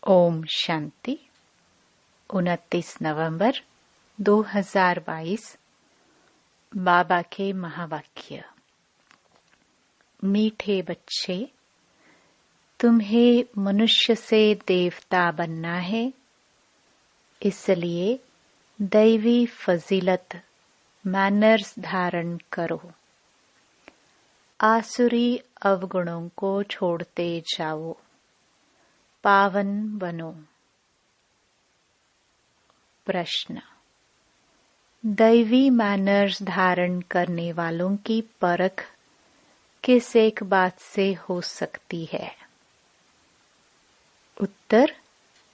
ओम शांति। 29 नवंबर 2022। बाबा के महावाक्य। मीठे बच्चे, तुम्हें मनुष्य से देवता बनना है, इसलिए दैवी फजीलत मैनर्स धारण करो। आसुरी अवगुणों को छोड़ते जाओ, पावन बनो। प्रश्न। दैवी मैनर्स धारण करने वालों की परख किस एक बात से हो सकती है? उत्तर,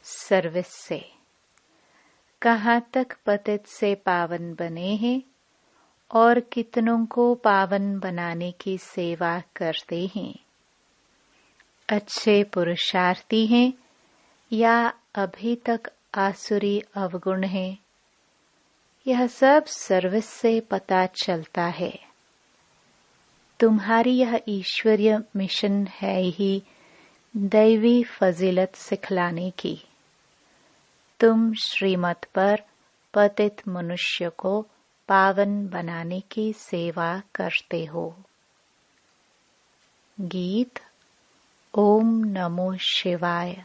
सर्विस से। कहाँ तक पतित से पावन बने हैं और कितनों को पावन बनाने की सेवा करते हैं? अच्छे पुरुषार्थी हैं या अभी तक आसुरी अवगुण हैं? यह सब सर्विस से पता चलता है। तुम्हारी यह ईश्वरीय मिशन है ही दैवी फजीलत सिखलाने की। तुम श्रीमत पर पतित मनुष्य को पावन बनाने की सेवा करते हो। गीत। ओम नमो शिवाय।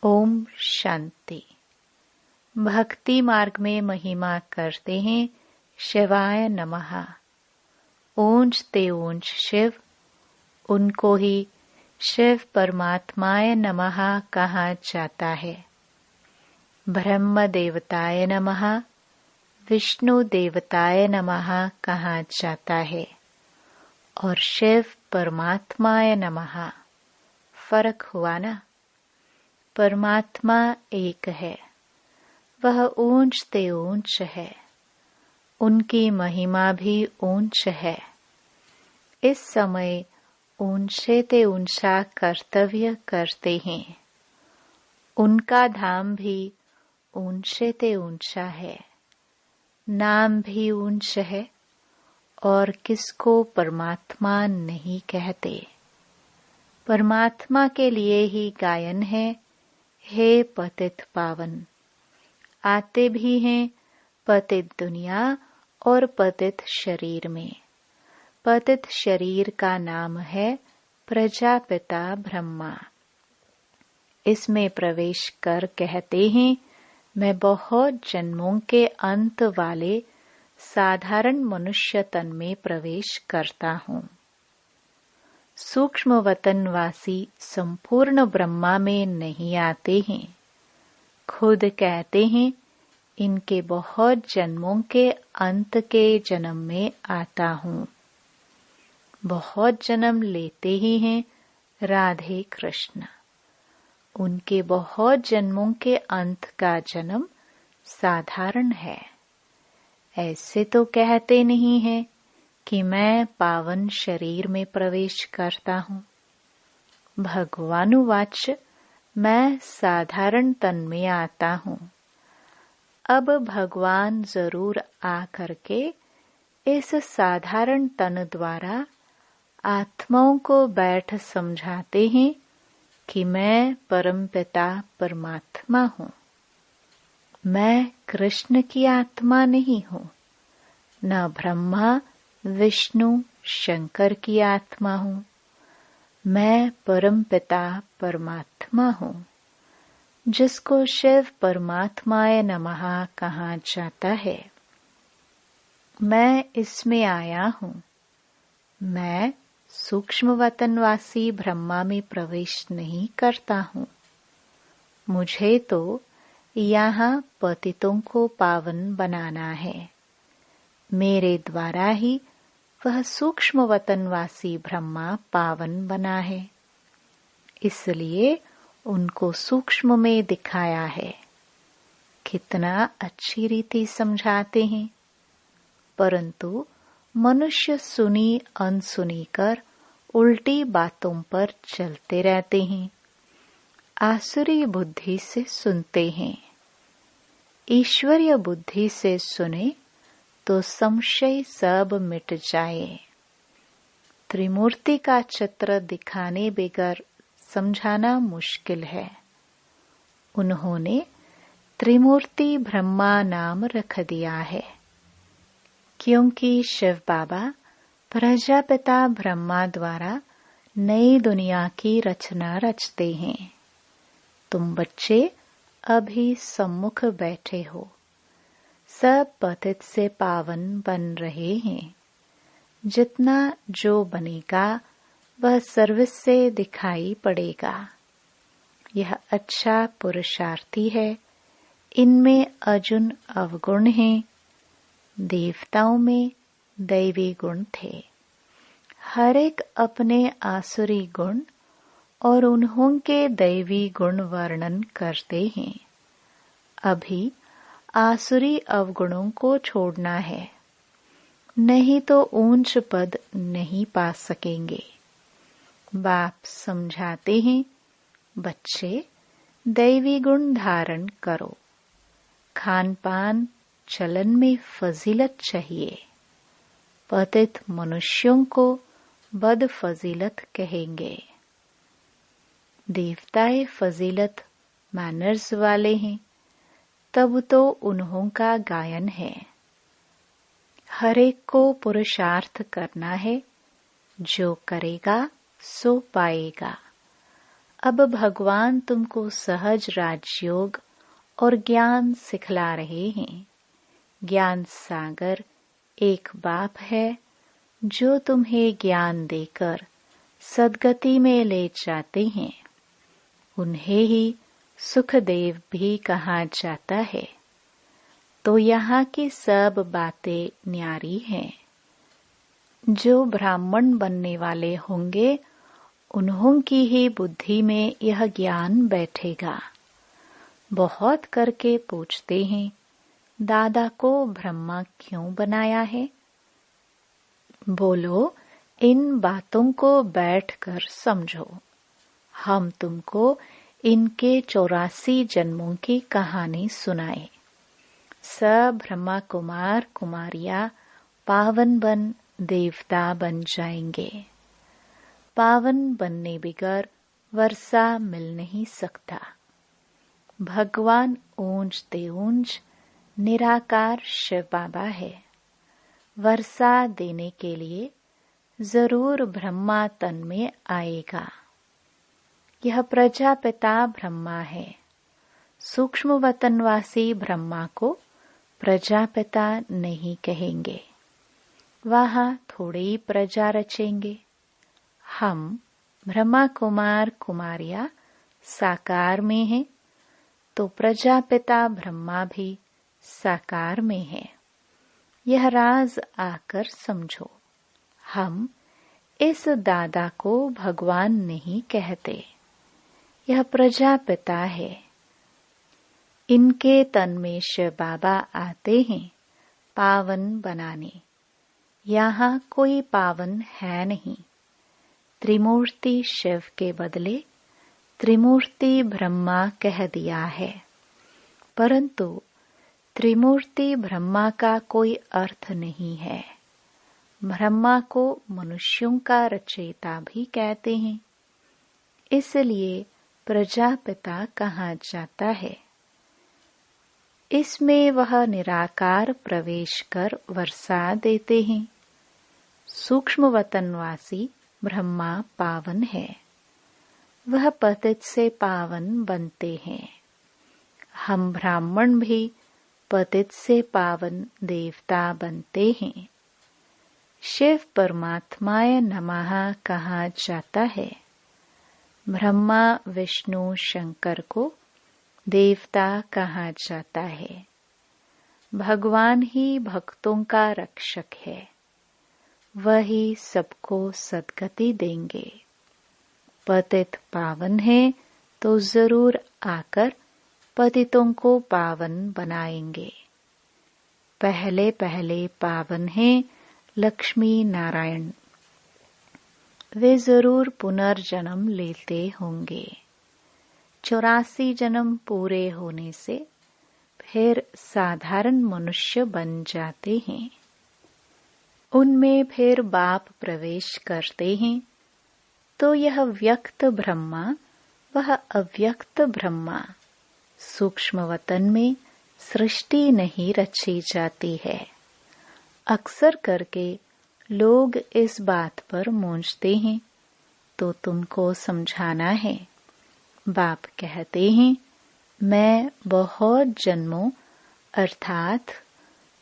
ओम शांति। भक्ति मार्ग में महिमा करते हैं शिवाय नमः। ऊंच ते ऊंच शिव, उनको ही शिव परमात्माय नमः कहा जाता है। ब्रह्म देवताय नमः, विष्णु देवताय नमः कहा जाता है और शिव परमात्माय नमः। फर्क हुआ ना? परमात्मा एक है, वह ऊंच ते ऊंच है, उनकी महिमा भी ऊंच है। इस समय ऊंचे ते ऊंचा कर्तव्य करते हैं। उनका धाम भी ऊंचे ते ऊंचा है, नाम भी ऊंच है और किसको परमात्मा नहीं कहते। परमात्मा के लिए ही गायन है, हे पतित पावन। आते भी हैं पतित दुनिया और पतित शरीर में। पतित शरीर का नाम है प्रजापिता ब्रह्मा। इसमें प्रवेश कर कहते हैं, मैं बहुत जन्मों के अंत वाले साधारण मनुष्य तन में प्रवेश करता हूँ। सूक्ष्म वतनवासी संपूर्ण ब्रह्मा में नहीं आते हैं। खुद कहते हैं, इनके बहुत जन्मों के अंत के जन्म में आता हूँ। बहुत जन्म लेते ही हैं राधे कृष्ण। उनके बहुत जन्मों के अंत का जन्म साधारण है। ऐसे तो कहते नहीं है कि मैं पावन शरीर में प्रवेश करता हूँ। भगवानुवाच, मैं साधारण तन में आता हूँ। अब भगवान जरूर आकर के इस साधारण तन द्वारा आत्माओं को बैठ समझाते हैं कि मैं परमपिता परमात्मा हूँ। मैं कृष्ण की आत्मा नहीं हूँ, न ब्रह्मा विष्णु शंकर की आत्मा हूँ। मैं परमपिता परमात्मा हूँ, जिसको शिव परमात्माय नमः कहा जाता है। मैं इसमें आया हूँ। मैं सूक्ष्म वतनवासी ब्रह्मा में प्रवेश नहीं करता हूँ। मुझे तो यहाँ पतितों को पावन बनाना है। मेरे द्वारा ही वह सूक्ष्म वतनवासी ब्रह्मा पावन बना है, इसलिए उनको सूक्ष्म में दिखाया है। कितना अच्छी रीति समझाते हैं, परंतु मनुष्य सुनी अनसुनी कर उल्टी बातों पर चलते रहते हैं। आसुरी बुद्धि से सुनते हैं। ईश्वरीय बुद्धि से सुने तो संशय सब मिट जाए। त्रिमूर्ति का चित्र दिखाने बगैर समझाना मुश्किल है। उन्होंने त्रिमूर्ति ब्रह्मा नाम रख दिया है, क्योंकि शिव बाबा प्रजापिता ब्रह्मा द्वारा नई दुनिया की रचना रचते हैं। तुम बच्चे अभी सम्मुख बैठे हो, सब पतित से पावन बन रहे हैं। जितना जो बनेगा वह सर्विस से दिखाई पड़ेगा। यह अच्छा पुरुषार्थी है। इनमें अर्जुन अवगुण हैं। देवताओं में दैवी गुण थे। हर एक अपने आसुरी गुण और उन्हों के दैवी गुण वर्णन करते हैं। अभी आसुरी अवगुणों को छोड़ना है, नहीं तो ऊंच पद नहीं पा सकेंगे। बाप समझाते हैं, बच्चे दैवी गुण धारण करो। खान पान चलन में फजीलत चाहिए। पतित मनुष्यों को बद फजीलत कहेंगे। देवताएं फजीलत मैनर्स वाले हैं, तब तो उन्हों का गायन है। हर एक को पुरुषार्थ करना है, जो करेगा सो पाएगा। अब भगवान तुमको सहज राजयोग और ज्ञान सिखला रहे हैं। ज्ञान सागर एक बाप है, जो तुम्हें ज्ञान देकर सद्गति में ले जाते हैं। उन्हें ही सुखदेव भी कहा जाता है। तो यहाँ की सब बातें न्यारी हैं। जो ब्राह्मण बनने वाले होंगे, उन्हों की ही बुद्धि में यह ज्ञान बैठेगा। बहुत करके पूछते हैं, दादा को ब्रह्मा क्यों बनाया है? बोलो, इन बातों को बैठकर समझो। हम तुमको इनके 84 जन्मों की कहानी सुनाए। सब ब्रह्मा कुमार कुमारियां पावन बन देवता बन जाएंगे। पावन बनने बिगर वर्षा मिल नहीं सकता। भगवान ऊंच ते ऊंच निराकार शिव बाबा है। वर्षा देने के लिए जरूर ब्रह्मा तन में आएगा। यह प्रजापिता ब्रह्मा है। सूक्ष्म वतनवासी ब्रह्मा को प्रजापिता नहीं कहेंगे। वहां थोड़ी प्रजा रचेंगे। हम ब्रह्मा कुमार कुमारियां साकार में हैं, तो प्रजापिता ब्रह्मा भी साकार में है। यह राज आकर समझो। हम इस दादा को भगवान नहीं कहते। यह प्रजापिता है। इनके तन में शिव बाबा आते हैं पावन बनाने। यहाँ कोई पावन है नहीं। त्रिमूर्ति शिव के बदले त्रिमूर्ति ब्रह्मा कह दिया है, परंतु त्रिमूर्ति ब्रह्मा का कोई अर्थ नहीं है। ब्रह्मा को मनुष्यों का रचयिता भी कहते हैं, इसलिए प्रजापिता कहा जाता है। इसमें वह निराकार प्रवेश कर वर्षा देते हैं। सूक्ष्म वतनवासी ब्रह्मा पावन है। वह पतित से पावन बनते हैं। हम ब्राह्मण भी पतित से पावन देवता बनते हैं। शिव परमात्माय नमः कहा जाता है। ब्रह्मा विष्णु शंकर को देवता कहा जाता है। भगवान ही भक्तों का रक्षक है। वही सबको सद्गति देंगे। पतित पावन है तो जरूर आकर पतितों को पावन बनाएंगे। पहले पहले पावन हैं लक्ष्मी नारायण। वे जरूर पुनर्जन्म लेते होंगे। 84 जन्म पूरे होने से फिर साधारण मनुष्य बन जाते हैं। उनमें फिर बाप प्रवेश करते हैं, तो यह व्यक्त ब्रह्मा वह अव्यक्त ब्रह्मा सूक्ष्म वतन में सृष्टि नहीं रची जाती है। अक्सर करके लोग इस बात पर मूंझते हैं, तो तुमको समझाना है। बाप कहते हैं, मैं बहुत जन्मों अर्थात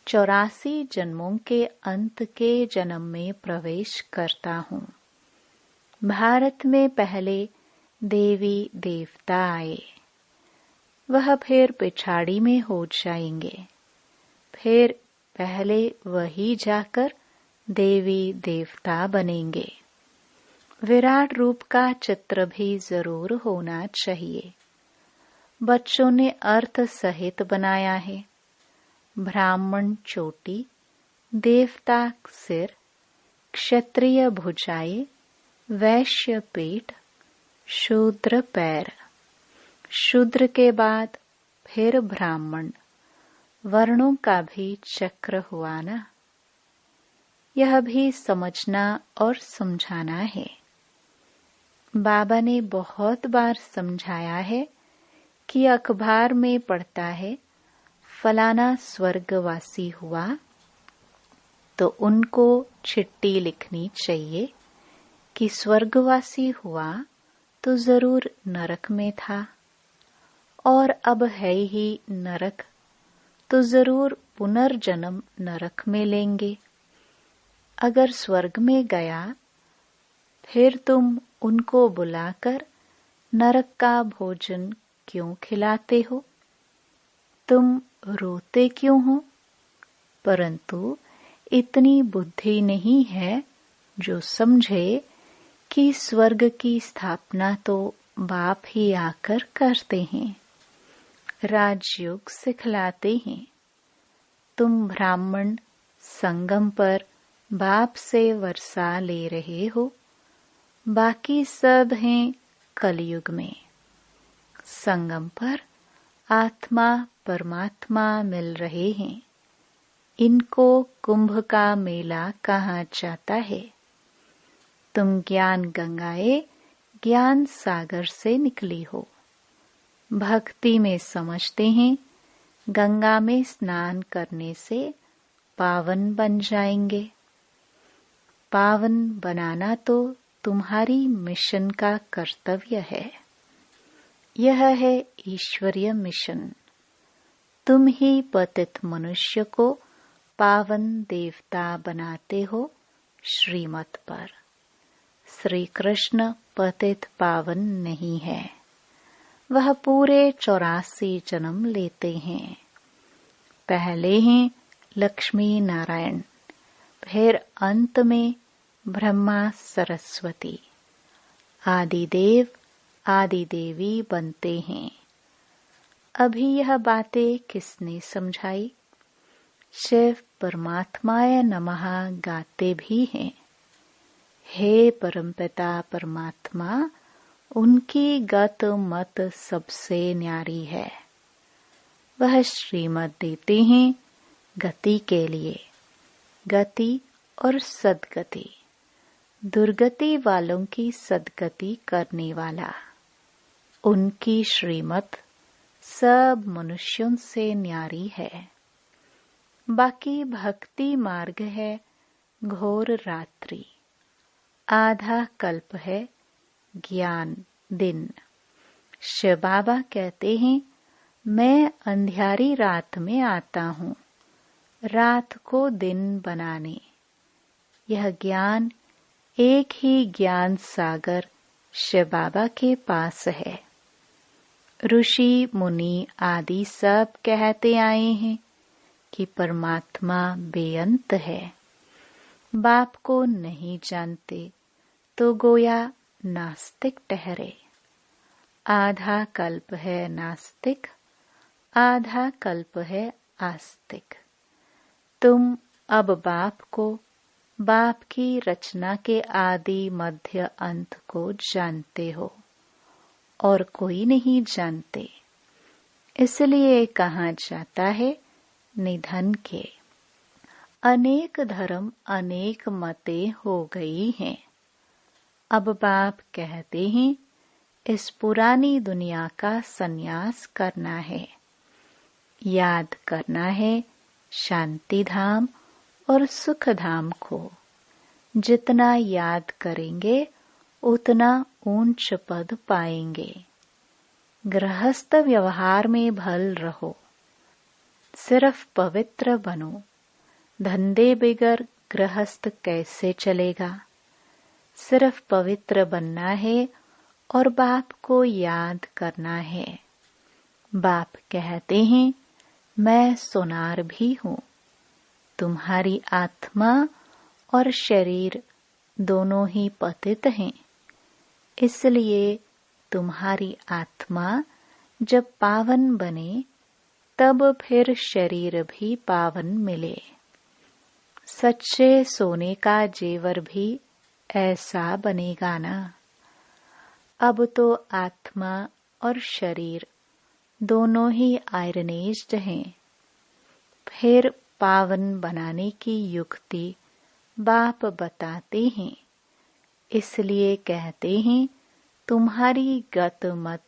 84 जन्मों के अंत के जन्म में प्रवेश करता हूँ। भारत में पहले देवी देवता आए, वह फिर पिछाड़ी में हो जाएंगे, फिर पहले वही जाकर देवी देवता बनेंगे। विराट रूप का चित्र भी जरूर होना चाहिए। बच्चों ने अर्थ सहित बनाया है। ब्राह्मण चोटी, देवता सिर, क्षत्रिय भुजाएं, वैश्य पेट, शूद्र पैर। शूद्र के बाद फिर ब्राह्मण, वर्णों का भी चक्र हुआ ना। यह भी समझना और समझाना है। बाबा ने बहुत बार समझाया है कि अखबार में पढ़ता है फलाना स्वर्गवासी हुआ, तो उनको चिट्ठी लिखनी चाहिए कि स्वर्गवासी हुआ तो जरूर नरक में था, और अब है ही नरक, तो जरूर पुनर्जन्म नरक में लेंगे। अगर स्वर्ग में गया, फिर तुम उनको बुलाकर नरक का भोजन क्यों खिलाते हो? तुम रोते क्यों हो? परंतु इतनी बुद्धि नहीं है जो समझे कि स्वर्ग की स्थापना तो बाप ही आकर करते हैं, राजयोग सिखलाते हैं। तुम ब्राह्मण संगम पर बाप से वर्षा ले रहे हो, बाकी सब हैं कलयुग में। संगम पर आत्मा परमात्मा मिल रहे हैं। इनको कुंभ का मेला कहा जाता है। तुम ज्ञान गंगाए ज्ञान सागर से निकली हो। भक्ति में समझते हैं गंगा में स्नान करने से पावन बन जाएंगे। पावन बनाना तो तुम्हारी मिशन का कर्तव्य है। यह है ईश्वरीय मिशन। तुम ही पतित मनुष्य को पावन देवता बनाते हो श्रीमत पर। श्री कृष्ण पतित पावन नहीं है, वह पूरे 84 जन्म लेते हैं। पहले हैं लक्ष्मी नारायण, फिर अंत में ब्रह्मा सरस्वती, आदिदेव आदि देवी बनते हैं। अभी यह बातें किसने समझाई? शिव परमात्माय नमः गाते भी हैं। हे परमपिता परमात्मा, उनकी गत मत सबसे न्यारी है। वह श्रीमत देते हैं गति के लिए, गति और सद्गति, दुर्गति वालों की सद्गति करने वाला। उनकी श्रीमत सब मनुष्यों से न्यारी है। बाकी भक्ति मार्ग है घोर रात्रि, आधा कल्प है ज्ञान दिन। शिव बाबा कहते हैं, मैं अंधियारी रात में आता हूँ, रात को दिन बनाने। यह ज्ञान एक ही ज्ञान सागर शिव बाबा के पास है। ऋषि मुनि आदि सब कहते आए हैं कि परमात्मा बेअंत है। बाप को नहीं जानते तो गोया नास्तिक ठहरे। आधा कल्प है नास्तिक, आधा कल्प है आस्तिक। तुम अब बाप को, बाप की रचना के आदि मध्य अंत को जानते हो, और कोई नहीं जानते। इसलिए कहा जाता है निधन के। अनेक धर्म अनेक मतें हो गई हैं। अब बाप कहते हैं इस पुरानी दुनिया का संन्यास करना है। याद करना है शांति धाम और सुख धाम को। जितना याद करेंगे उतना ऊंच पद पाएंगे। गृहस्थ व्यवहार में भल रहो, सिर्फ पवित्र बनो। धंधे बिगर गृहस्थ कैसे चलेगा? सिर्फ पवित्र बनना है और बाप को याद करना है। बाप कहते हैं, मैं सोनार भी हूँ। तुम्हारी आत्मा और शरीर दोनों ही पतित हैं। इसलिए तुम्हारी आत्मा जब पावन बने तब फिर शरीर भी पावन मिले। सच्चे सोने का जेवर भी ऐसा बनेगा ना। अब तो आत्मा और शरीर दोनों ही आयरनेज्ड हैं। फिर पावन बनाने की युक्ति बाप बताते हैं। इसलिए कहते हैं, तुम्हारी गत मत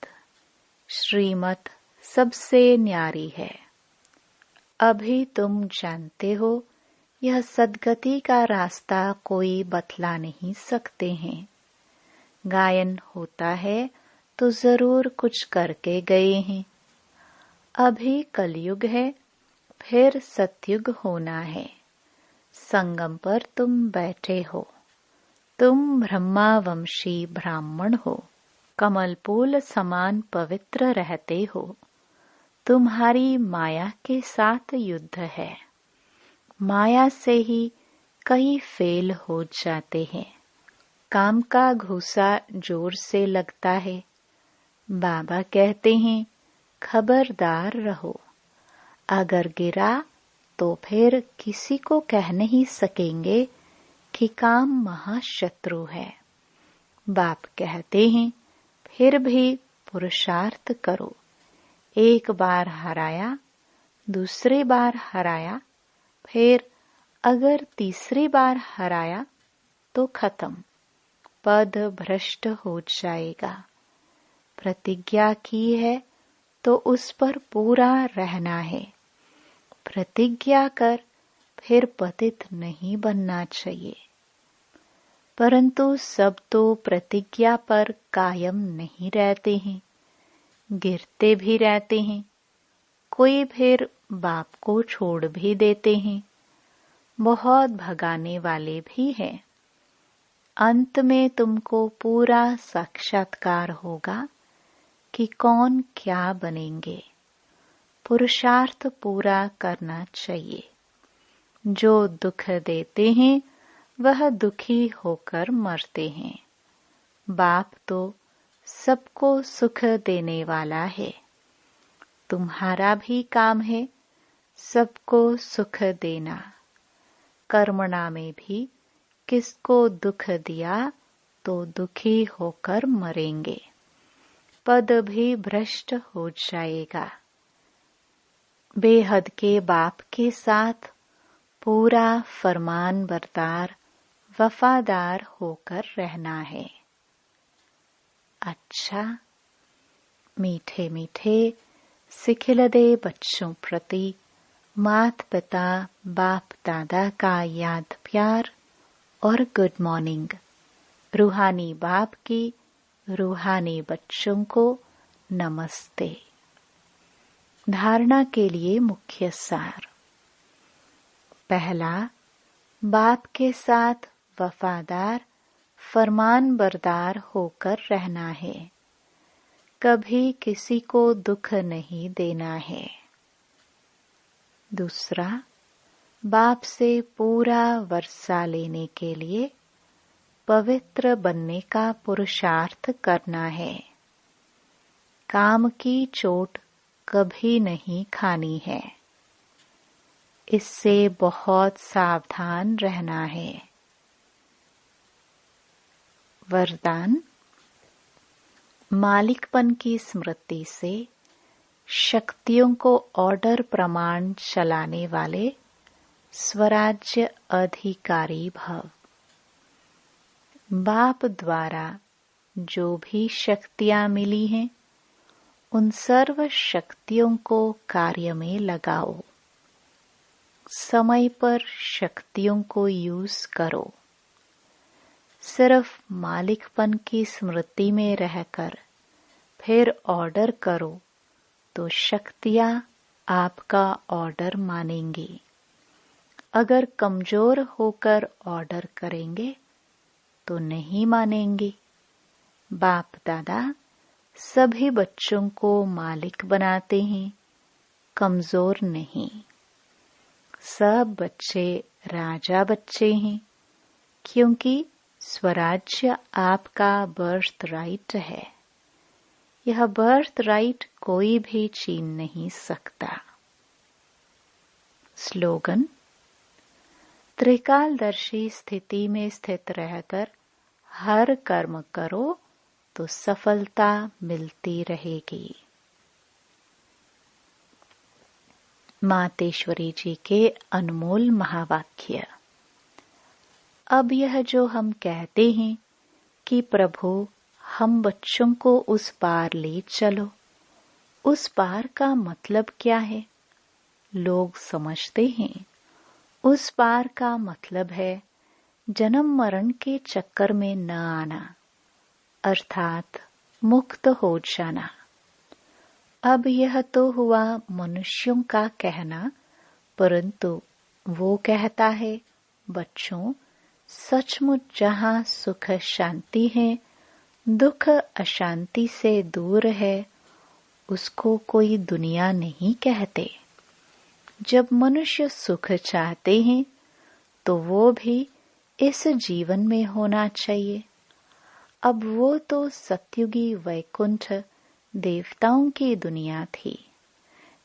श्रीमत सबसे न्यारी है। अभी तुम जानते हो यह सद्गति का रास्ता कोई बतला नहीं सकते हैं। गायन होता है तो जरूर कुछ करके गए हैं। अभी कलयुग है, फिर सतयुग होना है। संगम पर तुम बैठे हो। तुम ब्रह्मावंशी ब्राह्मण हो। कमलपूल समान पवित्र रहते हो। तुम्हारी माया के साथ युद्ध है। माया से ही कई फेल हो जाते हैं। काम का घूसा जोर से लगता है। बाबा कहते हैं, खबरदार रहो। अगर गिरा तो फिर किसी को कह नहीं सकेंगे कि काम महाशत्रु है। बाप कहते हैं, फिर भी पुरुषार्थ करो। एक बार हराया, दूसरी बार हराया, फिर अगर तीसरी बार हराया तो खत्म, पद भ्रष्ट हो जाएगा। प्रतिज्ञा की है तो उस पर पूरा रहना है। प्रतिज्ञा कर फिर पतित नहीं बनना चाहिए। परंतु सब तो प्रतिज्ञा पर कायम नहीं रहते हैं, गिरते भी रहते हैं। कोई फिर बाप को छोड़ भी देते हैं। बहुत भगाने वाले भी हैं। अंत में तुमको पूरा साक्षात्कार होगा कि कौन क्या बनेंगे। पुरुषार्थ पूरा करना चाहिए। जो दुख देते हैं वह दुखी होकर मरते हैं। बाप तो सबको सुख देने वाला है। तुम्हारा भी काम है सबको सुख देना। कर्मणा में भी किसको दुख दिया तो दुखी होकर मरेंगे। पद भी भ्रष्ट हो जाएगा। बेहद के बाप के साथ पूरा फरमान बरदार वफादार होकर रहना है। अच्छा, मीठे मीठे सिखिलदे बच्चों प्रति मात पिता बाप दादा का याद प्यार और गुड मॉर्निंग। रूहानी बाप की रूहानी बच्चों को नमस्ते। धारणा के लिए मुख्य सार। पहला, बाप के साथ वफादार फरमान बरदार होकर रहना है। कभी किसी को दुख नहीं देना है। दूसरा, बाप से पूरा वर्षा लेने के लिए पवित्र बनने का पुरुषार्थ करना है। काम की चोट कभी नहीं खानी है। इससे बहुत सावधान रहना है। वरदान। मालिकपन की स्मृति से शक्तियों को ऑर्डर प्रमाण चलाने वाले स्वराज्य अधिकारी भव। बाप द्वारा जो भी शक्तियां मिली हैं, उन सर्व शक्तियों को कार्य में लगाओ। समय पर शक्तियों को यूज करो। सिर्फ मालिकपन की स्मृति में रहकर फिर ऑर्डर करो तो शक्तियां आपका ऑर्डर मानेंगी। अगर कमजोर होकर ऑर्डर करेंगे तो नहीं मानेंगी। बाप दादा सभी बच्चों को मालिक बनाते हैं, कमजोर नहीं। सब बच्चे राजा बच्चे हैं, क्योंकि स्वराज्य आपका बर्थ राइट है। यह बर्थ राइट कोई भी छीन नहीं सकता। स्लोगन: त्रिकालदर्शी स्थिति में स्थित रहकर हर कर्म करो तो सफलता मिलती रहेगी। मातेश्वरी जी के अनमोल महावाक्य। अब यह जो हम कहते हैं कि प्रभु हम बच्चों को उस पार ले चलो, उस पार का मतलब क्या है? लोग समझते हैं उस पार का मतलब है जन्म मरण के चक्कर में न आना, अर्थात मुक्त हो जाना। अब यह तो हुआ मनुष्यों का कहना, परंतु वो कहता है बच्चों, सचमुच जहाँ सुख शांति है, दुख अशांति से दूर है, उसको कोई दुनिया नहीं कहते। जब मनुष्य सुख चाहते हैं तो वो भी इस जीवन में होना चाहिए। अब वो तो सत्युगी वैकुंठ देवताओं की दुनिया थी,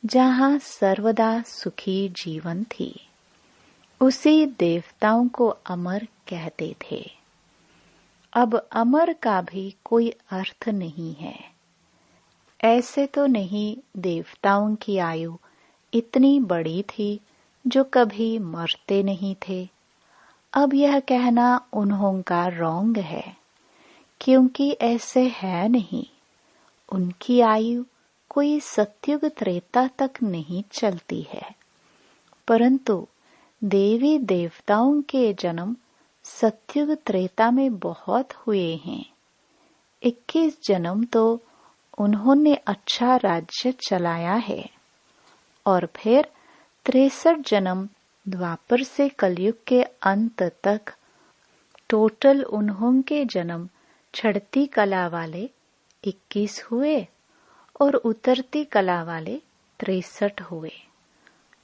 जहाँ सर्वदा सुखी जीवन थी। उसी देवताओं को अमर कहते थे। अब अमर का भी कोई अर्थ नहीं है। ऐसे तो नहीं देवताओं की आयु इतनी बड़ी थी जो कभी मरते नहीं थे। अब यह कहना उन्हों का रॉन्ग है, क्योंकि ऐसे है नहीं। उनकी आयु कोई सत्युग त्रेता तक नहीं चलती है, परंतु देवी देवताओं के जन्म सत्युग त्रेता में बहुत हुए हैं। 21 जन्म तो उन्होंने अच्छा राज्य चलाया है, और फिर 63 जन्म द्वापर से कलयुग के अंत तक। टोटल उन्हों के जन्म चढ़ती कला वाले 21 हुए और उतरती कला वाले 63 हुए।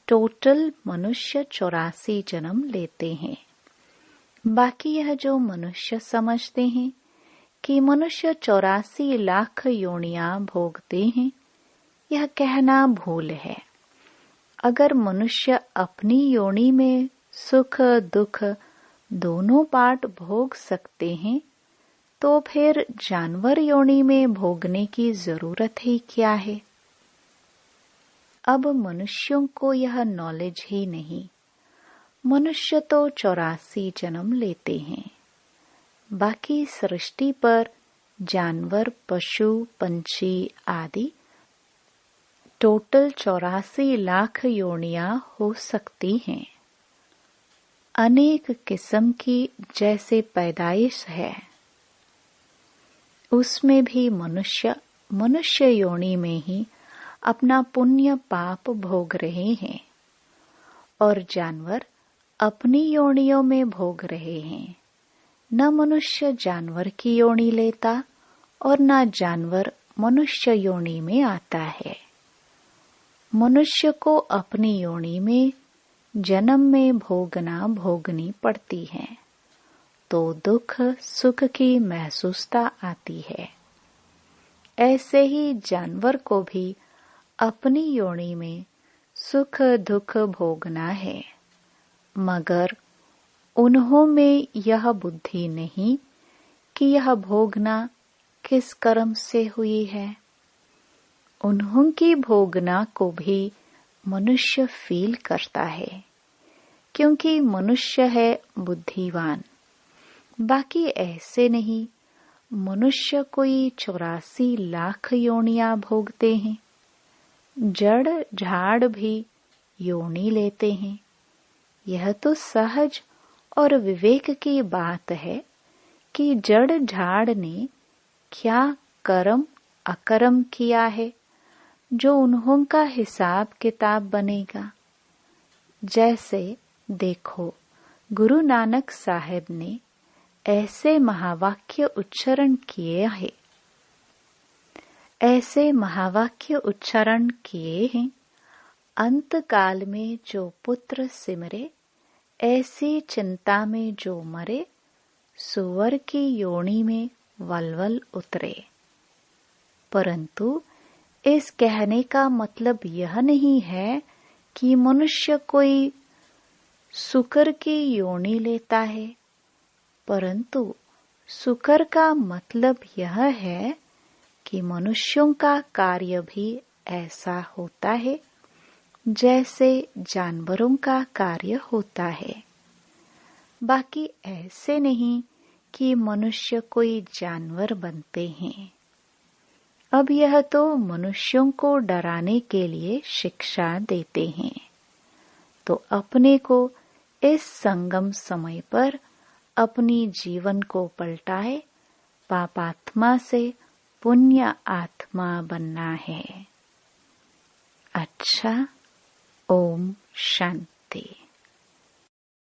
टोटल मनुष्य 84 जन्म लेते हैं। बाकी यह जो मनुष्य समझते हैं कि मनुष्य 84 लाख योनियां भोगते हैं, यह कहना भूल है। अगर मनुष्य अपनी योनि में सुख दुख दोनों पार्ट भोग सकते हैं, तो फिर जानवर योनि में भोगने की जरूरत ही क्या है? अब मनुष्यों को यह नॉलेज ही नहीं। मनुष्य तो 84 जन्म लेते हैं। बाकी सृष्टि पर जानवर, पशु, पंछी आदि टोटल 84 लाख योनियां हो सकती हैं। अनेक किस्म की जैसे पैदाइश है, उसमें भी मनुष्य योनि में ही अपना पुण्य पाप भोग रहे हैं, और जानवर अपनी योनियों में भोग रहे हैं। न मनुष्य जानवर की योनि लेता और न जानवर मनुष्य योनि में आता है। मनुष्य को अपनी योनि में जन्म में भोगनी पड़ती है, तो दुख सुख की महसूसता आती है। ऐसे ही जानवर को भी अपनी योनि में सुख दुख भोगना है, मगर उन्हों में यह बुद्धि नहीं कि यह भोगना किस कर्म से हुई है। उन्हों की भोगना को भी मनुष्य फील करता है, क्योंकि मनुष्य है बुद्धिवान। बाकी ऐसे नहीं, मनुष्य कोई 84 लाख योनियां भोगते हैं। जड़ झाड़ भी योनि लेते हैं। यह तो सहज और विवेक की बात है कि जड़ झाड़ ने क्या कर्म अकर्म किया है जो उन्हों का हिसाब किताब बनेगा। जैसे देखो, गुरु नानक साहब ने ऐसे महावाक्य उच्चारण किए हैं, अंत काल में जो पुत्र सिमरे, ऐसी चिंता में जो मरे, सुअर की योनि में वलवल उतरे। परंतु इस कहने का मतलब यह नहीं है कि मनुष्य कोई सुकर की योनि लेता है, परंतु सुकर का मतलब यह है कि मनुष्यों का कार्य भी ऐसा होता है जैसे जानवरों का कार्य होता है। बाकी ऐसे नहीं कि मनुष्य कोई जानवर बनते हैं। अब यह तो मनुष्यों को डराने के लिए शिक्षा देते हैं, तो अपने को इस संगम समय पर अपनी जीवन को पलटाए पापात्मा से पुण्य आत्मा बनना है। अच्छा, ओम शांति।